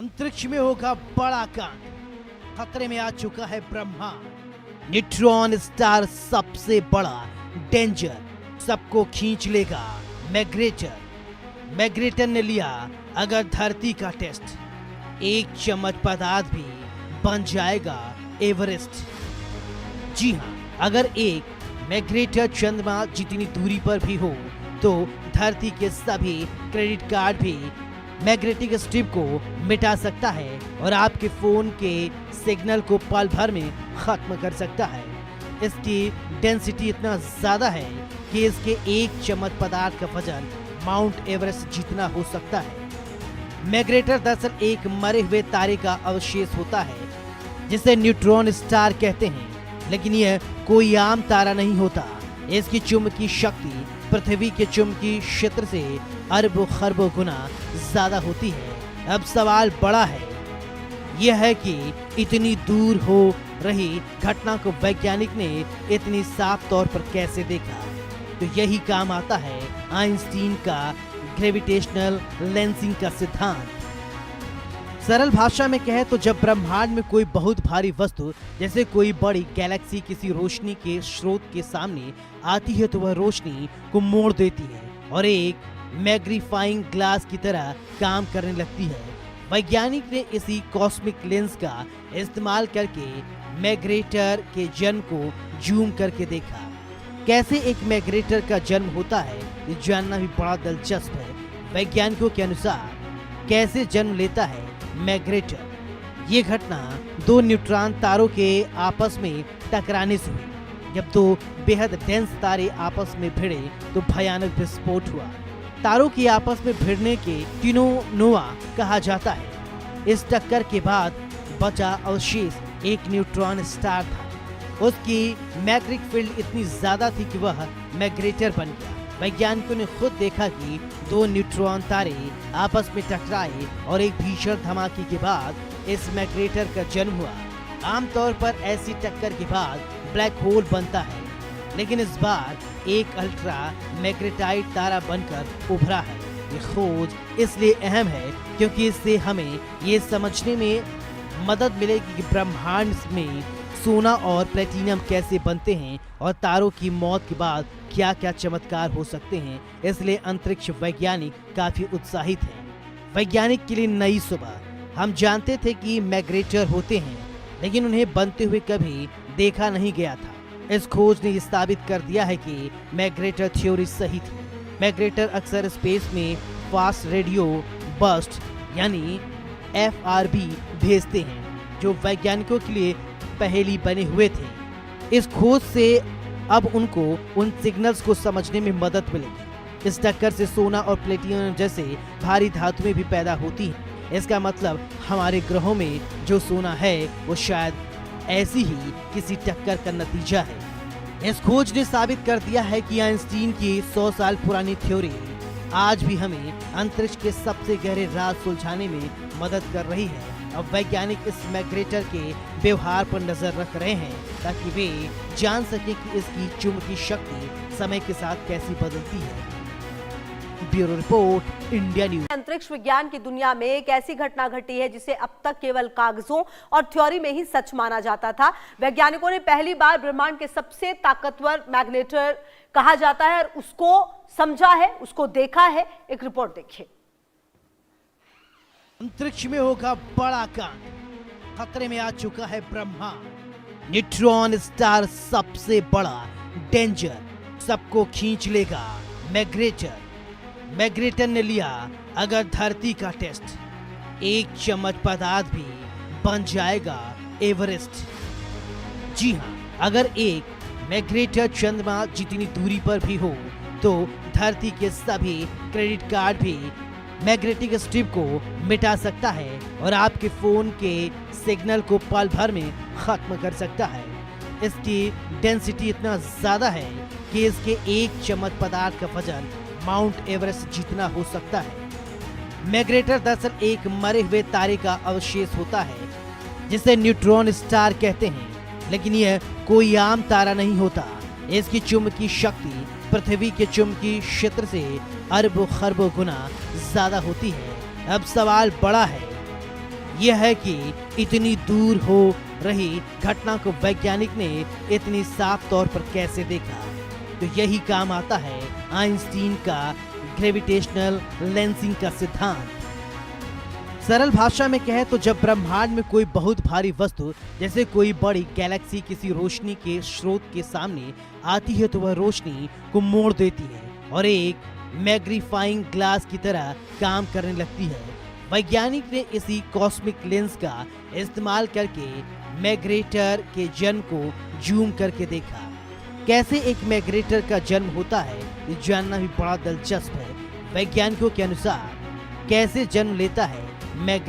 अंतरिक्ष में होगा बड़ा कांड, खतरे में आ चुका है ब्रह्मांड। न्यूट्रॉन स्टार सबसे बड़ा डेंजर, सबको खींच लेगा मैग्रेटर ने लिया अगर धरती का टेस्ट, एक चम्मच पदार्थ भी बन जाएगा एवरेस्ट। जी हाँ, अगर एक मैग्रेटर चंद्रमा जितनी दूरी पर भी हो तो धरती के सभी क्रेडिट कार्ड भी मैग्नेटिक स्ट्रिप को मिटा सकता है और आपके फोन के सिग्नल को पल भर में खत्म कर सकता है। इसकी डेंसिटी इतना ज्यादा है कि इसके एक चम्मच पदार्थ का वजन माउंट एवरेस्ट जितना हो सकता है। मैग्नेटर दरअसल एक मरे हुए तारे का अवशेष होता है जिसे न्यूट्रॉन स्टार कहते हैं, लेकिन यह कोई आम तारा नहीं होता। इसकी चुंबकीय शक्ति पृथ्वी के चुंबकीय क्षेत्र से अरबों खरबों गुना ज्यादा होती है। अब सवाल बड़ा है, यह है कि इतनी दूर हो रही घटना को वैज्ञानिक ने इतनी साफ तौर पर कैसे देखा। तो यही काम आता है आइंस्टीन का ग्रेविटेशनल लेंसिंग का सिद्धांत। सरल भाषा में कहे तो जब ब्रह्मांड में कोई बहुत भारी वस्तु जैसे कोई बड़ी गैलेक्सी किसी रोशनी के स्रोत के सामने आती है तो वह रोशनी को मोड़ देती है और एक मैग्नीफाइंग ग्लास की तरह काम करने लगती है। वैज्ञानिक ने इसी कॉस्मिक लेंस का इस्तेमाल करके मैग्नेटर के जन्म को जूम करके देखा। कैसे एक मैग्नेटर का जन्म होता है ये जानना भी बड़ा दिलचस्प है। वैज्ञानिकों के अनुसार कैसे जन्म लेता है मैग्नेटर, ये घटना दो न्यूट्रॉन तारों के आपस में टकराने से हुई। जब दो बेहद डेंस तारे आपस में भिड़े तो भयानक विस्फोट हुआ। तारों के आपस में भिड़ने के टिनोनोवा कहा जाता है। इस टक्कर के बाद बचा अवशेष एक न्यूट्रॉन स्टार था। उसकी मैग्नेटिक फील्ड इतनी ज्यादा थी कि वह मैग्नेटर बन गया। वैज्ञानिकों ने खुद देखा कि दो न्यूट्रॉन तारे आपस में टकराए और एक भीषण धमाके के बाद इस मैग्नेटर का जन्म हुआ। आमतौर पर ऐसी टक्कर के बाद ब्लैक होल बनता है, लेकिन इस बार एक अल्ट्रा मैग्नेटाइट तारा बनकर उभरा है। ये खोज इसलिए अहम है क्योंकि इससे हमें ये समझने में मदद मिलेगी कि ब्रह्मांड में सोना और प्लेटिनम कैसे बनते हैं और तारों की मौत के बाद क्या क्या चमत्कार हो सकते हैं। इसलिए अंतरिक्ष वैज्ञानिक काफी उत्साहित हैं। वैज्ञानिक के लिए नई सुबह। हम जानते थे कि मैग्नेटर होते हैं, लेकिन उन्हें बनते हुए कभी देखा नहीं गया था। इस खोज ने साबित कर दिया है कि मैग्नेटर थ्योरी सही थी। मैग्नेटर अक्सर स्पेस में फास्ट रेडियो बर्स्ट यानी FRB भेजते हैं, जो वैज्ञानिकों के लिए पहेली बने हुए थे। इस खोज से अब उनको उन सिग्नल्स को समझने में मदद मिलेगी। इस टक्कर से सोना और प्लेटिनम जैसे भारी धातुएं भी पैदा होती हैं। इसका मतलब हमारे ग्रहों में जो सोना है वो शायद ऐसी ही किसी टक्कर का नतीजा है। इस खोज ने साबित कर दिया है कि आइंस्टीन की 100 साल पुरानी थ्योरी आज भी हमें अंतरिक्ष के सबसे गहरे राज सुलझाने में मदद कर रही है। अब वैज्ञानिक इस मैग्नेटर के व्यवहार पर नजर रख रहे हैं ताकि वे जान सकें कि इसकी चुंबकीय शक्ति समय के साथ कैसी बदलती है। Bureau report, India news. अंतरिक्ष विज्ञान की दुनिया में एक ऐसी घटना घटी है जिसे अब तक केवल कागजों और थ्योरी में ही सच माना जाता था। वैज्ञानिकों ने पहली बार ब्रह्मांड के सबसे ताकतवर मैग्नेटर कहा जाता है और उसको समझा है, उसको देखा है। एक रिपोर्ट देखिए। अंतरिक्ष में होगा बड़ा कांड, खतरे में आ चुका है ब्रह्मांड। न्यूट्रॉन स्टार सबसे बड़ा डेंजर, सबको खींच लेगा मैग्नेटर ने लिया अगर धरती का टेस्ट, एक चम्मच पदार्थ भी बन जाएगा एवरेस्ट। जी हाँ, अगर एक मैग्नेटर चंद्रमा जितनी दूरी पर भी हो तो धरती के सभी क्रेडिट कार्ड भी मैग्नेटिक स्ट्रिप को मिटा सकता है और आपके फोन के सिग्नल को पल भर में खत्म कर सकता है। इसकी डेंसिटी इतना ज्यादा है कि इसके एक चम्मच पदार्थ का वजन माउंट एवरेस्ट जितना हो सकता है। मैग्नेटर दरअसल एक मरे हुए तारे का अवशेष होता है जिसे न्यूट्रॉन स्टार कहते हैं, लेकिन यह कोई आम तारा नहीं होता। इसकी चुंबकीय शक्ति पृथ्वी के चुंबकीय क्षेत्र से अरबों खरबों गुना ज्यादा होती है। अब सवाल बड़ा है, यह है कि इतनी दूर हो रही घटना को वैज्ञानिक ने इतनी साफ तौर पर कैसे देखा। तो यही काम आता है आइंस्टीन का ग्रेविटेशनल लेंसिंग का सिद्धांत। सरल भाषा में कहें तो जब ब्रह्मांड में कोई बहुत भारी वस्तु जैसे कोई बड़ी गैलेक्सी किसी रोशनी के स्रोत के सामने आती है तो वह रोशनी को मोड़ देती है और एक मैग्नीफाइंग ग्लास की तरह काम करने लगती है। वैज्ञानिक ने इसी कॉस्मिक लेंस का इस्तेमाल करके मैग्नेटर के जन्म को जूम करके देखा। कैसे एक मैग्नेटर का जन्म होता है ये जानना भी बड़ा दिलचस्प है। वैज्ञानिकों के अनुसार कैसे जन्म लेता है मैग्नेटर